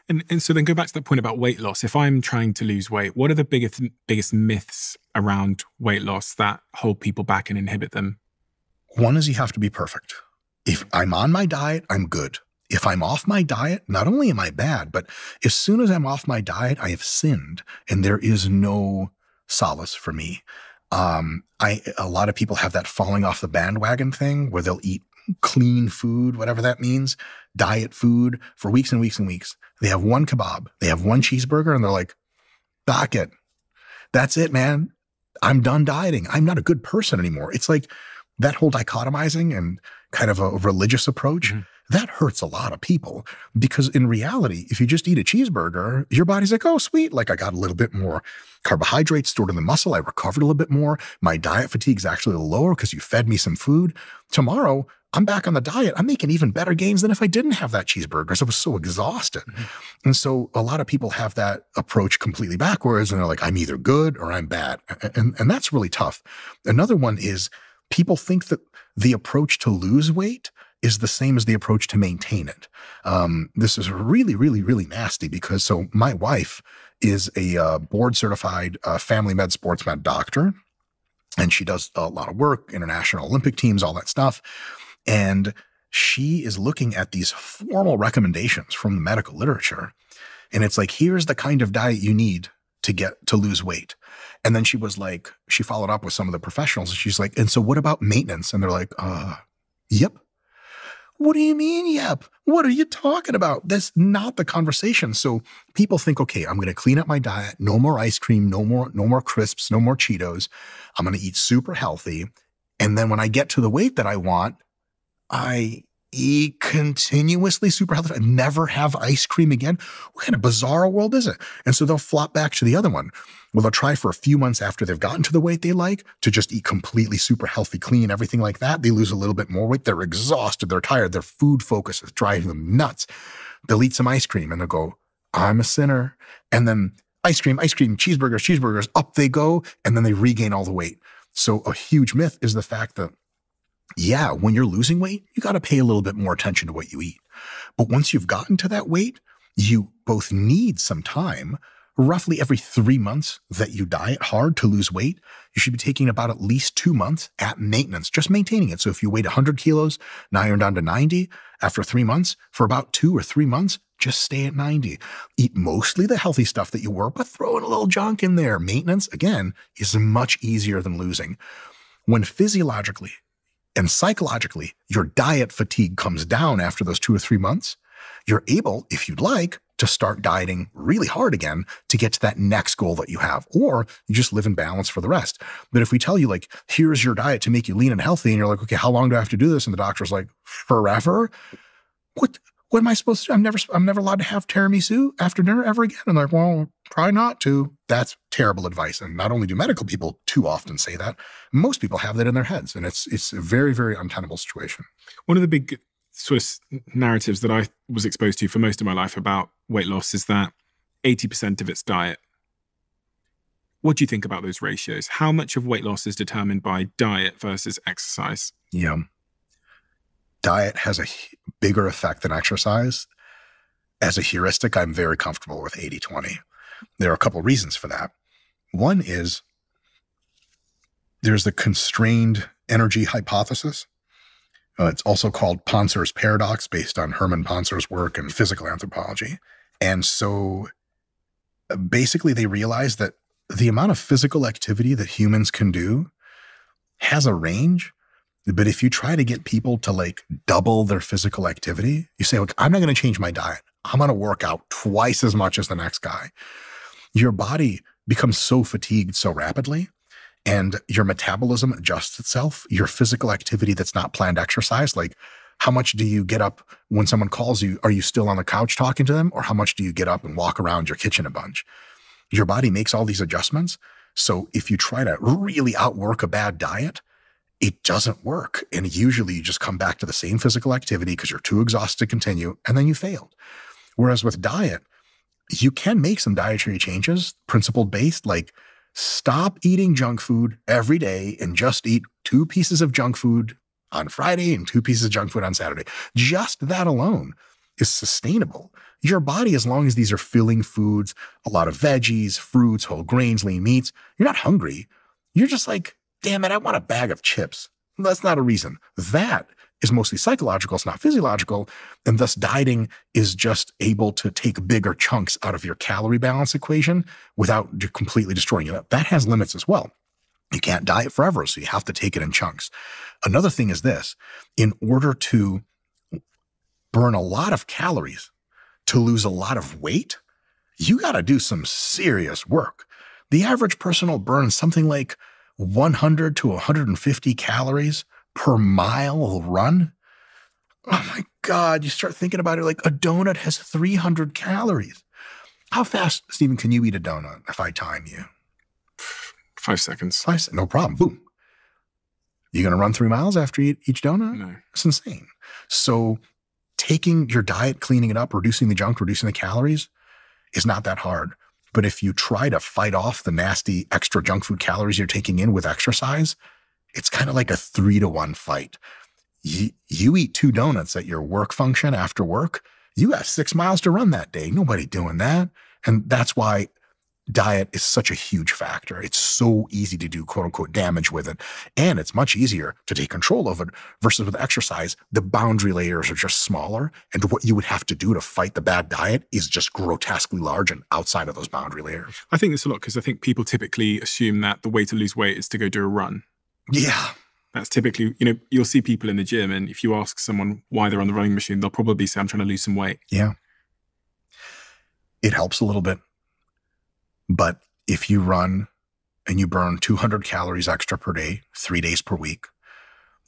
And so then go back to that point about weight loss. If I'm trying to lose weight, what are the biggest myths around weight loss that hold people back and inhibit them? One is you have to be perfect. If I'm on my diet, I'm good. If I'm off my diet, not only am I bad, but as soon as I'm off my diet, I have sinned, and there is no solace for me. A lot of people have that falling off the bandwagon thing where they'll eat clean food, whatever that means, diet food for weeks and weeks and weeks. They have one kebab, they have one cheeseburger, and they're like, "Doc it. That's it, man. I'm done dieting. I'm not a good person anymore." It's like that whole dichotomizing and kind of a religious approach, that hurts a lot of people, because in reality, if you just eat a cheeseburger, your body's like, "Oh, sweet. Like I got a little bit more carbohydrates stored in the muscle. I recovered a little bit more. My diet fatigue's actually a little lower because you fed me some food. Tomorrow, I'm back on the diet. I'm making even better gains than if I didn't have that cheeseburger because I was so exhausted." And so a lot of people have that approach completely backwards, and they're like, "I'm either good or I'm bad." And that's really tough. Another one is people think that the approach to lose weight is the same as the approach to maintain it. This is really, really, really nasty because so my wife is a board certified family med sports med doctor, and she does a lot of work, international Olympic teams, all that stuff. And she is looking at these formal recommendations from the medical literature. And it's like, here's the kind of diet you need to lose weight. And then she was like, she followed up with some of the professionals, and she's like, "And so what about maintenance?" And they're like, yep. What do you mean, yep? What are you talking about? That's not the conversation. So people think, okay, I'm going to clean up my diet. No more ice cream, no more crisps, no more Cheetos. I'm going to eat super healthy. And then when I get to the weight that I want, I eat continuously super healthy. I never have ice cream again. What kind of bizarre world is it? And so they'll flop back to the other one. Well, they'll try for a few months after they've gotten to the weight they like to just eat completely super healthy, clean, everything like that. They lose a little bit more weight. They're exhausted. They're tired. Their food focus is driving them nuts. They'll eat some ice cream and they'll go, "I'm a sinner." And then ice cream, cheeseburgers, up they go. And then they regain all the weight. So a huge myth is the fact that, yeah, when you're losing weight, you got to pay a little bit more attention to what you eat. But once you've gotten to that weight, you both need some time. Roughly every 3 months that you diet hard to lose weight, you should be taking about at least 2 months at maintenance, just maintaining it. So if you weighed 100 kilos, now you're down to 90. After 3 months, for about 2 or 3 months, just stay at 90. Eat mostly the healthy stuff that you were, but throw in a little junk in there. Maintenance, again, is much easier than losing. When physiologically and psychologically, your diet fatigue comes down after those 2 or 3 months, you're able, if you'd like, to start dieting really hard again to get to that next goal that you have, or you just live in balance for the rest. But if we tell you, like, here's your diet to make you lean and healthy, and you're like, okay, how long do I have to do this? And the doctor's like, forever? What am I supposed to do? I'm never allowed to have tiramisu after dinner ever again. I'm like, well, try not to. That's terrible advice. And not only do medical people too often say that, most people have that in their heads. And it's a very, very untenable situation. One of the big sort of narratives that I was exposed to for most of my life about weight loss is that 80% of it's diet. What do you think about those ratios? How much of weight loss is determined by diet versus exercise? Yeah. Diet has a bigger effect than exercise. As a heuristic, I'm very comfortable with 80-20. There are a couple of reasons for that. One is there's the constrained energy hypothesis. It's also called Ponser's paradox, based on Hermann Ponser's work in physical anthropology. And so basically they realize that the amount of physical activity that humans can do has a range. But if you try to get people to like double their physical activity, you say, look, I'm not going to change my diet. I'm going to work out twice as much as the next guy. Your body becomes so fatigued so rapidly, and your metabolism adjusts itself. Your physical activity that's not planned exercise, like how much do you get up when someone calls you? Are you still on the couch talking to them? Or how much do you get up and walk around your kitchen a bunch? Your body makes all these adjustments. So if you try to really outwork a bad diet, it doesn't work. And usually you just come back to the same physical activity because you're too exhausted to continue, and then you failed. Whereas with diet, you can make some dietary changes, principle-based, like stop eating junk food every day and just eat 2 pieces of junk food on Friday and 2 pieces of junk food on Saturday. Just that alone is sustainable. Your body, as long as these are filling foods, a lot of veggies, fruits, whole grains, lean meats, you're not hungry. You're just like, damn it, I want a bag of chips. That's not a reason. That is mostly psychological. It's not physiological. And thus dieting is just able to take bigger chunks out of your calorie balance equation without completely destroying it. That has limits as well. You can't diet forever, so you have to take it in chunks. Another thing is this: in order to burn a lot of calories, to lose a lot of weight, you got to do some serious work. The average person will burn something like 100 to 150 calories per mile run. Oh my God, you start thinking about it, like a donut has 300 calories. How fast, Stephen, can you eat a donut if I time you? 5 seconds. No problem. Boom. You going to run 3 miles after you eat each donut? No. It's insane. So taking your diet, cleaning it up, reducing the junk, reducing the calories is not that hard. But if you try to fight off the nasty extra junk food calories you're taking in with exercise, it's kind of like a 3-to-1 fight. You eat 2 donuts at your work function after work, you got 6 miles to run that day. Nobody doing that. And that's why diet is such a huge factor. It's so easy to do quote unquote damage with it. And it's much easier to take control of it versus with exercise. The boundary layers are just smaller. And what you would have to do to fight the bad diet is just grotesquely large and outside of those boundary layers. I think this a lot because I think people typically assume that the way to lose weight is to go do a run. Yeah. That's typically, you'll see people in the gym, and if you ask someone why they're on the running machine, they'll probably say, I'm trying to lose some weight. Yeah. It helps a little bit. But if you run and you burn 200 calories extra per day, 3 days per week,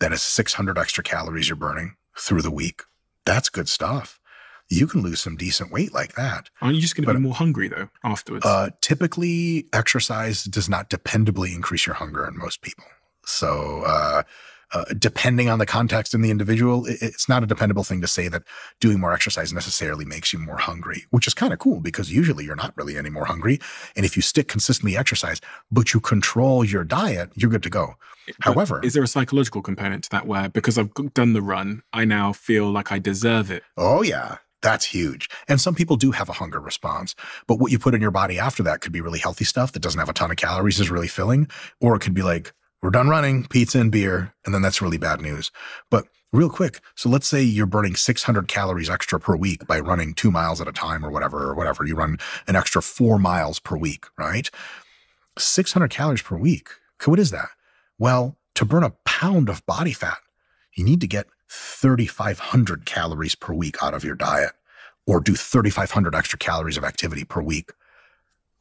that is 600 extra calories you're burning through the week. That's good stuff. You can lose some decent weight like that. Aren't you just going to be more hungry, though, afterwards? Typically, exercise does not dependably increase your hunger in most people. So depending on the context and the individual, it's not a dependable thing to say that doing more exercise necessarily makes you more hungry, which is kind of cool because usually you're not really any more hungry. And if you stick consistently exercise, but you control your diet, you're good to go. However, is there a psychological component to that where because I've done the run, I now feel like I deserve it? Oh, yeah. That's huge. And some people do have a hunger response, but what you put in your body after that could be really healthy stuff that doesn't have a ton of calories, is really filling, or it could be like, we're done running, pizza and beer, and then that's really bad news. But real quick, so let's say you're burning 600 calories extra per week by running 2 miles at a time or whatever. You run an extra 4 miles per week, right? 600 calories per week. Okay, what is that? Well, to burn a pound of body fat, you need to get 3,500 calories per week out of your diet or do 3,500 extra calories of activity per week.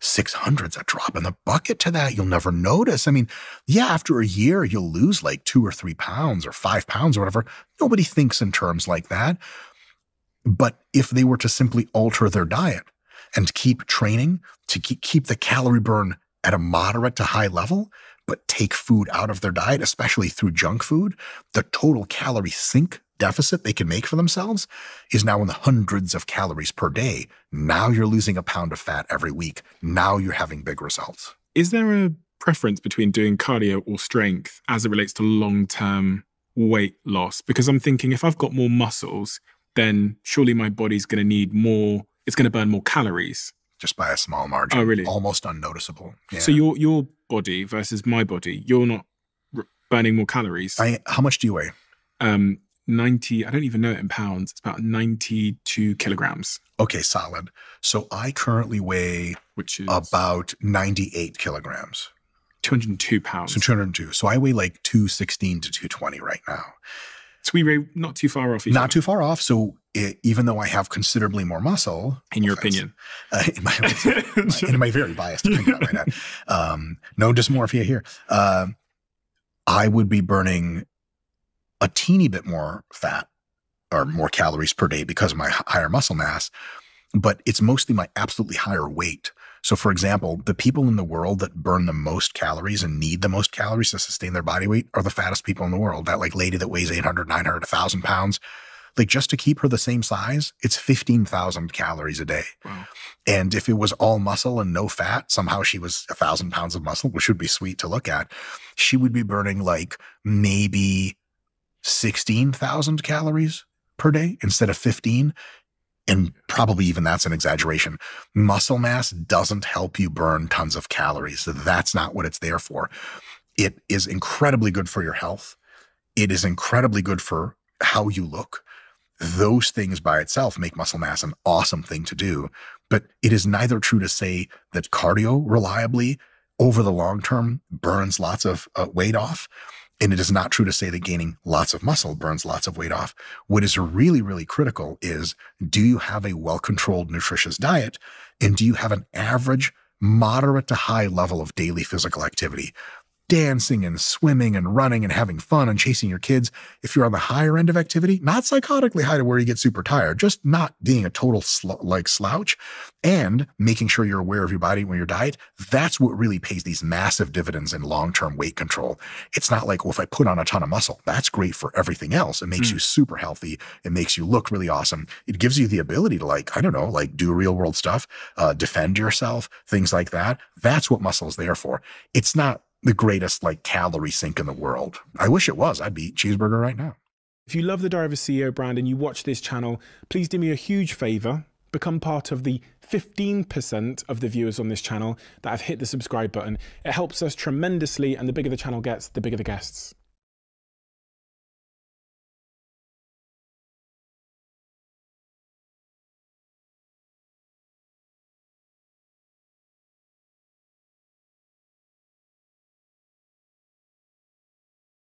600's a drop in the bucket to that. You'll never notice. I mean, yeah, after a year, you'll lose like 2 or 3 pounds or 5 pounds or whatever. Nobody thinks in terms like that. But if they were to simply alter their diet and keep training to keep the calorie burn at a moderate to high level, but take food out of their diet, especially through junk food, the total calorie sink deficit they can make for themselves is now in the hundreds of calories per day. Now you're losing a pound of fat every week. Now you're having big results. Is there a preference between doing cardio or strength as it relates to long-term weight loss? Because I'm thinking if I've got more muscles, then surely my body's going to need more, it's going to burn more calories. Just by a small margin. Oh, really? Almost unnoticeable. Yeah. So your body versus my body, you're not burning more calories. How much do you weigh? 90, I don't even know it in pounds. It's about 92 kilograms. Okay, solid. So I currently weigh which is about 98 kilograms. 202 pounds. So 202. So I weigh like 216 to 220 right now. So we weigh not too far off each Not other. too far off. So even though I have considerably more muscle. In your opinion. In my very biased opinion right now. No dysmorphia here. I would be burning a teeny bit more fat or more calories per day because of my higher muscle mass, but it's mostly my absolutely higher weight. So for example, the people in the world that burn the most calories and need the most calories to sustain their body weight are the fattest people in the world. That like lady that weighs 800, 900, 1,000 pounds, like just to keep her the same size, it's 15,000 calories a day. Wow. And if it was all muscle and no fat, somehow she was 1,000 pounds of muscle, which would be sweet to look at. She would be burning like maybe 16,000 calories per day instead of 15. And probably even that's an exaggeration. Muscle mass doesn't help you burn tons of calories. That's not what it's there for. It is incredibly good for your health. It is incredibly good for how you look. Those things by itself make muscle mass an awesome thing to do. But it is neither true to say that cardio reliably over the long term burns lots of weight off. And it is not true to say that gaining lots of muscle burns lots of weight off. What is really, really critical is, do you have a well-controlled, nutritious diet? And do you have an average, moderate to high level of daily physical activity? Dancing and swimming and running and having fun and chasing your kids. If you're on the higher end of activity, not psychotically high to where you get super tired, just not being a total slouch, and making sure you're aware of your body when your diet, that's what really pays these massive dividends in long-term weight control. It's not like, well, if I put on a ton of muscle, that's great for everything else. It makes you super healthy. It makes you look really awesome. It gives you the ability to, like, I don't know, like do real world stuff, defend yourself, things like that. That's what muscle is there for. It's not the greatest like calorie sink in the world. I wish it was. I'd be eating cheeseburger right now. If you love the Diary of a CEO brand and you watch this channel, please do me a huge favor. Become part of the 15% of the viewers on this channel that have hit the subscribe button. It helps us tremendously, and the bigger the channel gets, the bigger the guests.